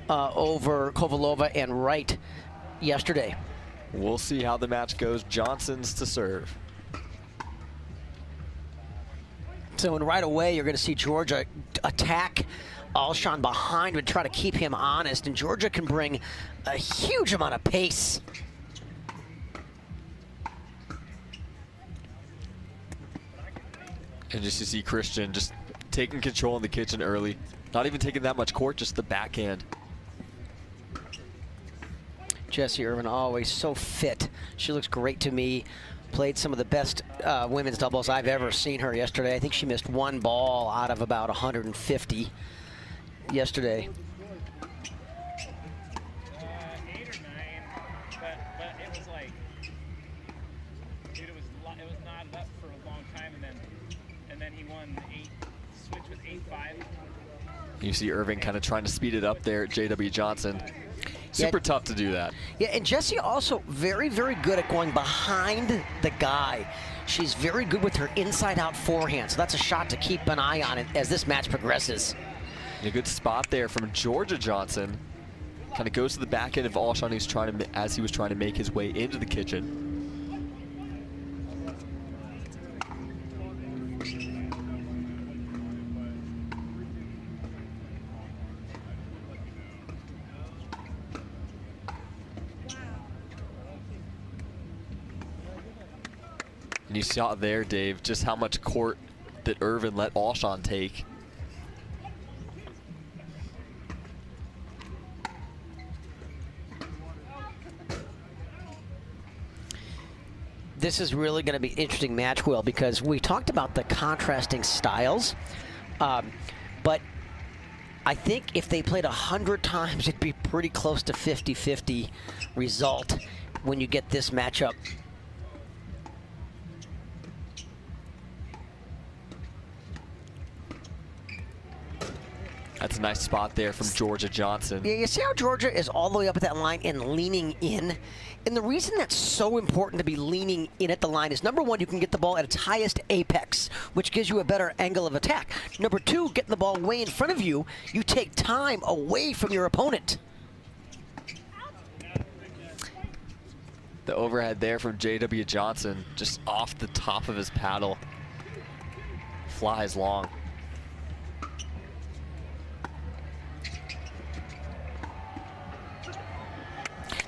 over Kovalova and Wright yesterday. We'll see how the match goes. Johnson's to serve. So and right away, you're going to see Georgia attack Alshon behind and try to keep him honest. And Georgia can bring a huge amount of pace. And just to see Christian just taking control in the kitchen early. Not even taking that much court, just the backhand. Jessie Irvine, always so fit. She looks great to me. Played some of the best women's doubles I've ever seen her yesterday. I think she missed one ball out of about 150 yesterday. 8 or 9, but it was like, dude, it was knotted up for a long time, and then he won the 8, switch with 8-5. You see Irving kind of trying to speed it up there at J.W. Johnson. Super tough to do that. Yeah, and Jessie also very, very good at going behind the guy. She's very good with her inside-out forehand, so that's a shot to keep an eye on it as this match progresses. And a good spot there from Georgia Johnson. Kind of goes to the back end of Alshon as he was trying to make his way into the kitchen. And you saw there, Dave, just how much court that Irvine let Alshon take. This is really going to be an interesting match, Will, because we talked about the contrasting styles, but I think if they played 100 times, it'd be pretty close to 50-50 result when you get this matchup. That's a nice spot there from Georgia Johnson. Yeah, you see how Georgia is all the way up at that line and leaning in? And the reason that's so important to be leaning in at the line is, number one, you can get the ball at its highest apex, which gives you a better angle of attack. Number two, getting the ball way in front of you, you take time away from your opponent. The overhead there from J.W. Johnson, just off the top of his paddle. Flies long.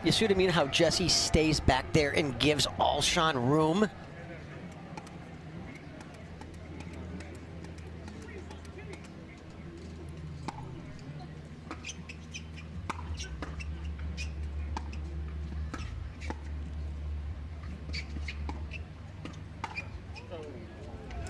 You see what I mean? How Jessie stays back there and gives Alshon room.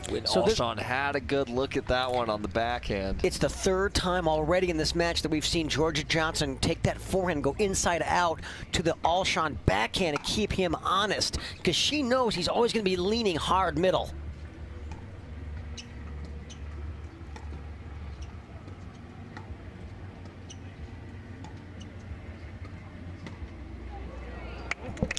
When So Alshon had a good look at that one on the backhand. It's the third time already in this match that we've seen Georgia Johnson take that forehand, go inside out to the Alshon backhand and keep him honest, because she knows he's always going to be leaning hard middle.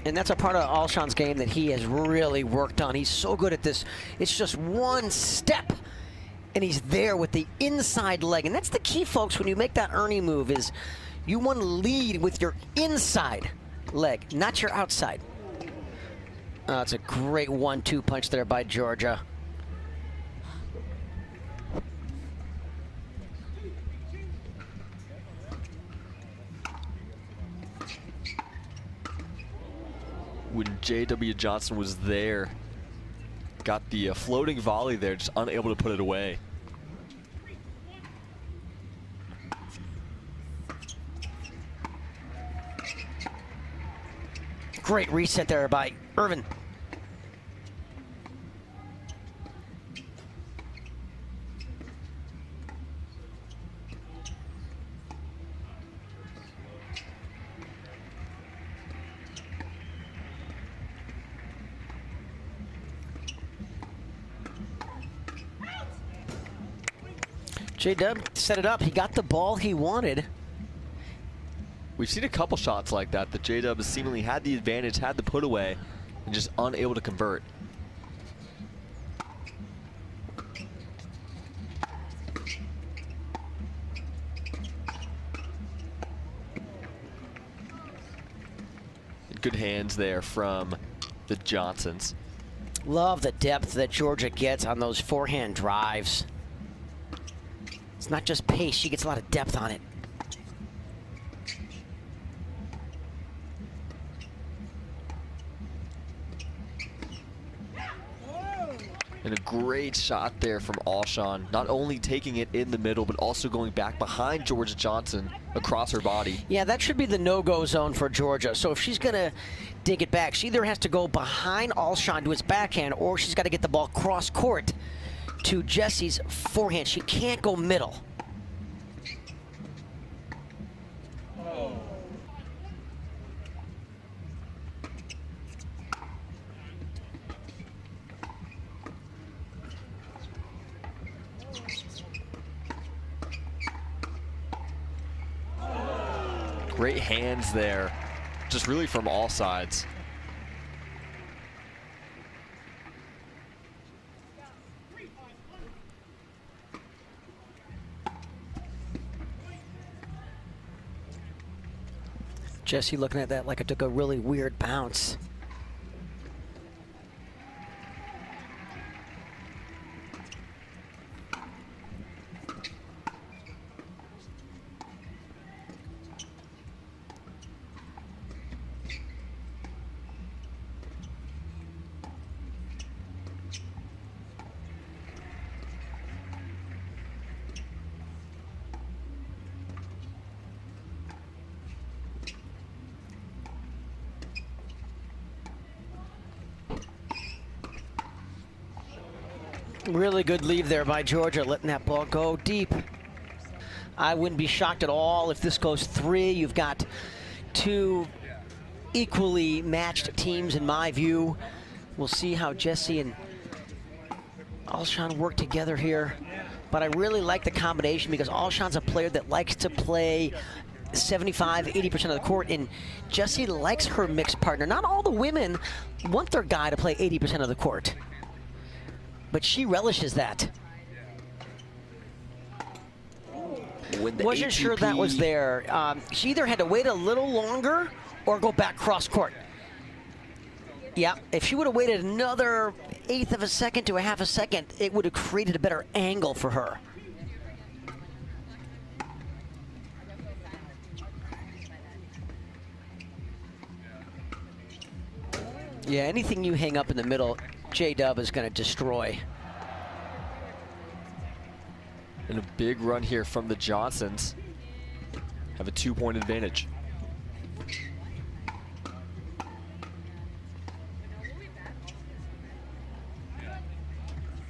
And that's a part of Alshon's game that he has really worked on. He's so good at this. It's just one step, and he's there with the inside leg. And that's the key, folks, when you make that Ernie move, is you want to lead with your inside leg, not your outside. It's a great 1-2 punch there by Georgia. When J.W. Johnson was there, got the floating volley there, just unable to put it away. Great reset there by Irvine. J-Dub set it up. He got the ball he wanted. We've seen a couple shots like that. The J-Dub has seemingly had the advantage, had the put away, and just unable to convert. Good hands there from the Johnsons. Love the depth that Georgia gets on those forehand drives. It's not just pace, she gets a lot of depth on it. And a great shot there from Alshon, not only taking it in the middle, but also going back behind Georgia Johnson across her body. Yeah, that should be the no-go zone for Georgia. So if she's going to dig it back, she either has to go behind Alshon to his backhand, or she's got to get the ball cross-court to Jessie's forehand. She can't go middle. Great hands there, just really from all sides. Jessie looking at that like it took a really weird bounce. Really good lead there by Georgia, letting that ball go deep. I wouldn't be shocked at all if this goes 3. You've got 2 equally matched teams in my view. We'll see how Jessie and Alshon work together here. But I really like the combination because Alshon's a player that likes to play 75, 80% of the court, and Jessie likes her mixed partner. Not all the women want their guy to play 80% of the court, but she relishes that. Wasn't sure that was there. She either had to wait a little longer or go back cross court. Yeah, if she would have waited another 1/8 of a second to a 1/2 a second, it would have created a better angle for her. Yeah, anything you hang up in the middle, J-Dub is going to destroy. And a big run here from the Johnsons. Have a 2-point advantage.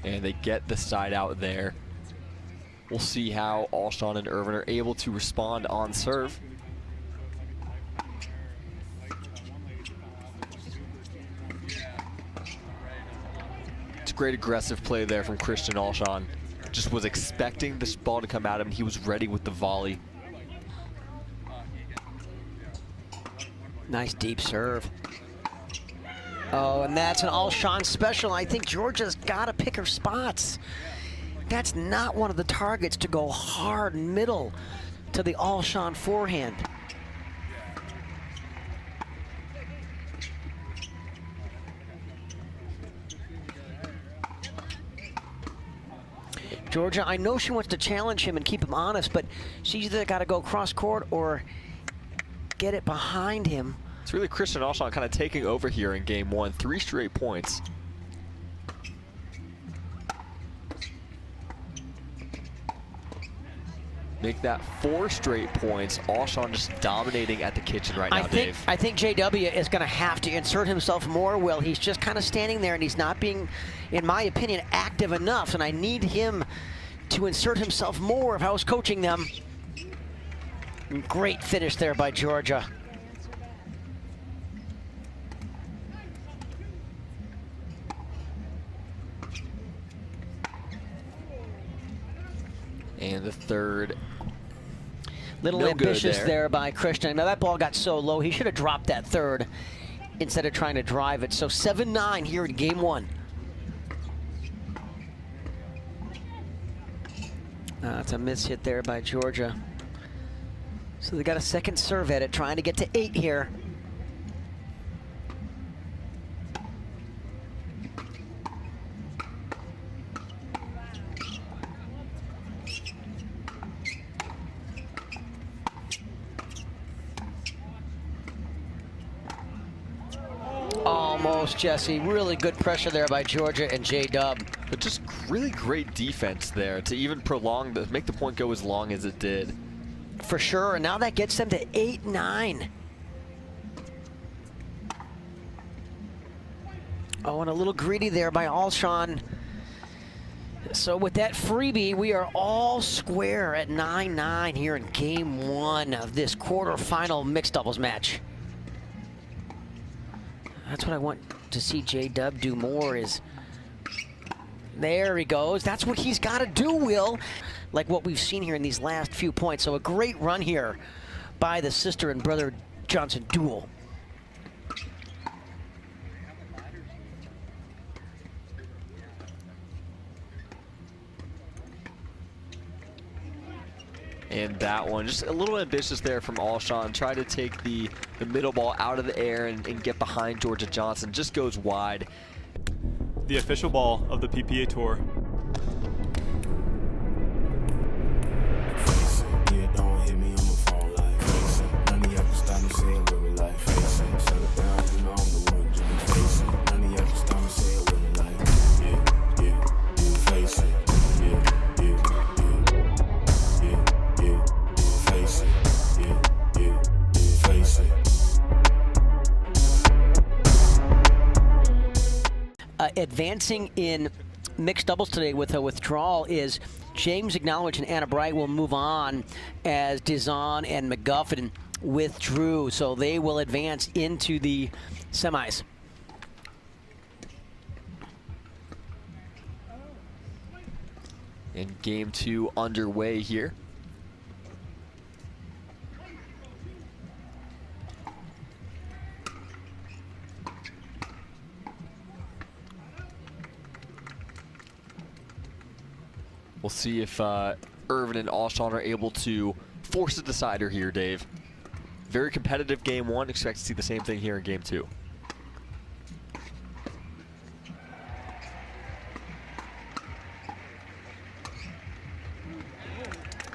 And they get the side out there. We'll see how Alshon and Irvine are able to respond on serve. It's a great aggressive play there from Christian Alshon. Just was expecting this ball to come at him. He was ready with the volley. Nice deep serve. Oh, and that's an Alshon special. I think Georgia's got to pick her spots. That's not one of the targets to go hard middle to the Alshon forehand. Georgia, I know she wants to challenge him and keep him honest, but she's either got to go cross court or get it behind him. It's really Christian Alshon kind of taking over here in game 1. 3 straight points. Make that 4 straight points. Alshon just dominating at the kitchen right now, Dave. I think JW is going to have to insert himself more, Will. He's just kind of standing there and he's not being, in my opinion, active enough, and I need him to insert himself more if I was coaching them. Great finish there by Georgia. And the third. Little ambitious there by Christian. Now that ball got so low, he should have dropped that third instead of trying to drive it. So 7-9 here in game 1. It's a miss hit there by Georgia. So they got a second serve at it, trying to get to 8 here. post, Jesse. Really good pressure there by Georgia and J-Dub. But just really great defense there to even make the point go as long as it did. For sure, and now that gets them to 8-9. Oh, and a little greedy there by Alshon. So with that freebie, we are all square at 9-9 here in game 1 of this quarterfinal mixed doubles match. That's what I want to see J-Dub do more is, there he goes. That's what he's got to do, Will. Like what we've seen here in these last few points. So a great run here by the sister and brother Johnson duel. And that one, just a little ambitious there from Alshon. Try to take the middle ball out of the air and get behind Georgia Johnson. Just goes wide. The official ball of the PPA Tour. Advancing in mixed doubles today with a withdrawal is James Acknowledge and Anna Bright will move on as Dizon and McGuffin withdrew. So they will advance into the semis. And game 2 underway here. We'll see if Irvine and Alshon are able to force a decider here, Dave. Very competitive game 1. Expect to see the same thing here in game 2.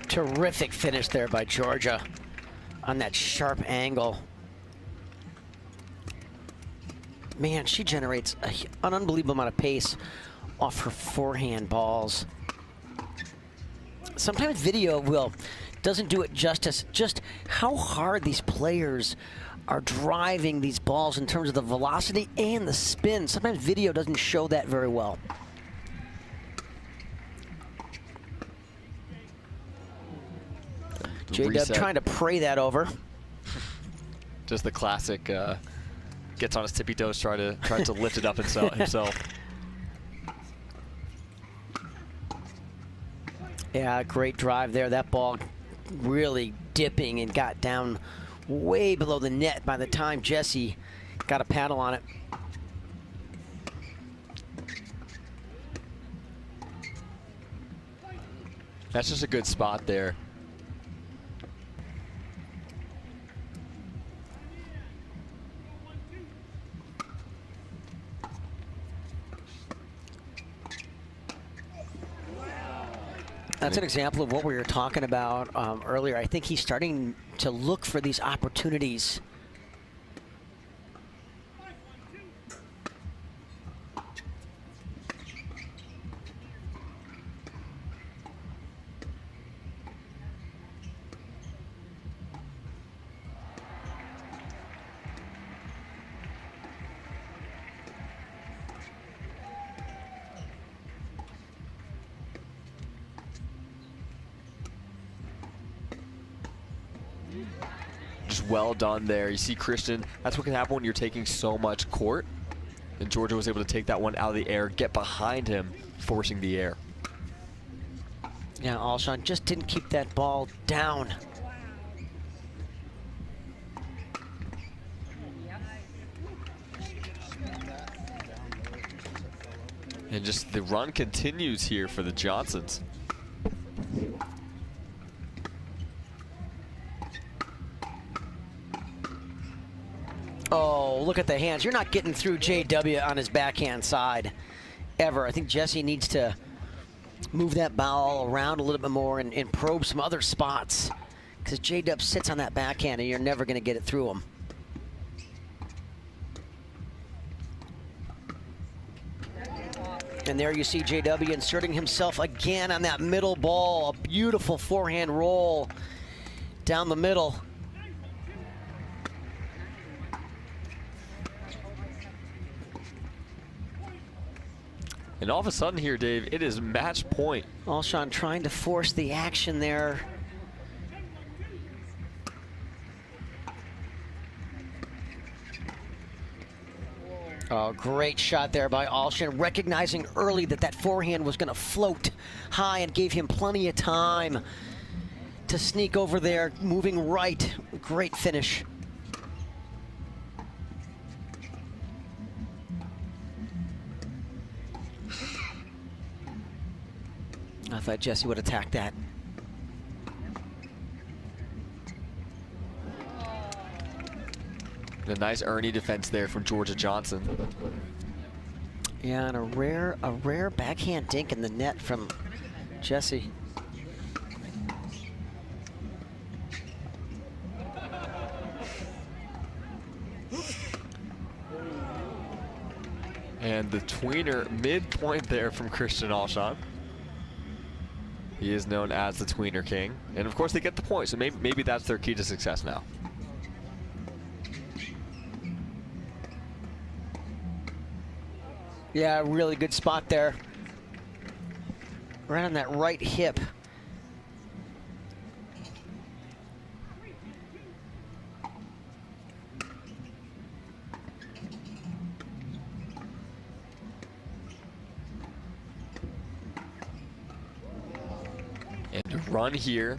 Terrific finish there by Georgia on that sharp angle. Man, she generates an unbelievable amount of pace off her forehand balls. Sometimes video doesn't do it justice, just how hard these players are driving these balls in terms of the velocity and the spin. Sometimes video doesn't show that very well. J-Dub trying to pray that over. Just the classic, gets on his tippy toes, trying to lift it up himself. Yeah, great drive there. That ball really dipping and got down way below the net by the time Jesse got a paddle on it. That's just a good spot there. That's an example of what we were talking about earlier. I think he's starting to look for these opportunities. Just well done there. You see Christian, that's what can happen when you're taking so much court. And Georgia was able to take that one out of the air, get behind him, forcing the air. Yeah, Alshon just didn't keep that ball down. And just the run continues here for the Johnsons. Oh, look at the hands. You're not getting through JW on his backhand side ever. I think Jesse needs to move that ball around a little bit more and probe some other spots, because J-Dub sits on that backhand and you're never going to get it through him. And there you see JW inserting himself again on that middle ball. A beautiful forehand roll down the middle. And all of a sudden here, Dave, it is match point. Alshon trying to force the action there. Oh, great shot there by Alshon, recognizing early that that forehand was going to float high and gave him plenty of time to sneak over there, moving right. Great finish. I thought Jesse would attack that. A nice Ernie defense there from Georgia Johnson. Yeah, and a rare backhand dink in the net from Jesse. And the tweener midpoint there from Christian Alshon. He is known as the tweener king. And of course they get the point, so maybe that's their key to success now. Yeah, really good spot there. Right on that right hip. And run here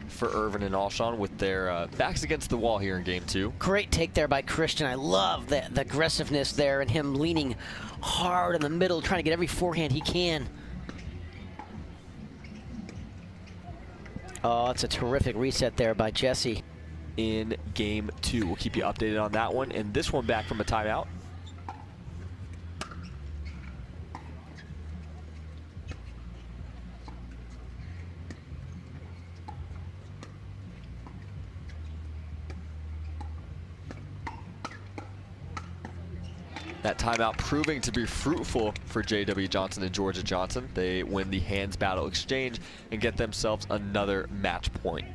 for Irvine and Alshon with their backs against the wall here in game 2. Great take there by Christian. I love the aggressiveness there and him leaning hard in the middle, trying to get every forehand he can. Oh, it's a terrific reset there by Jesse. In game 2. We'll keep you updated on that one. And this one back from a timeout. That timeout proving to be fruitful for J.W. Johnson and Georgia Johnson. They win the hands battle exchange and get themselves another match point.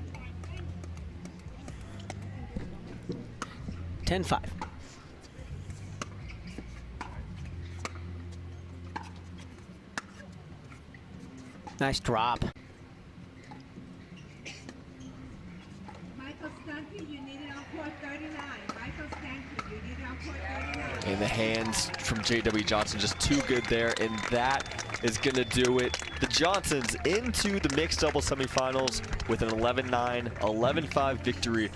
10-5. Nice drop. And the hands from J.W. Johnson just too good there, and that is going to do it. The Johnsons into the mixed double semifinals with an 11-9, 11-5 victory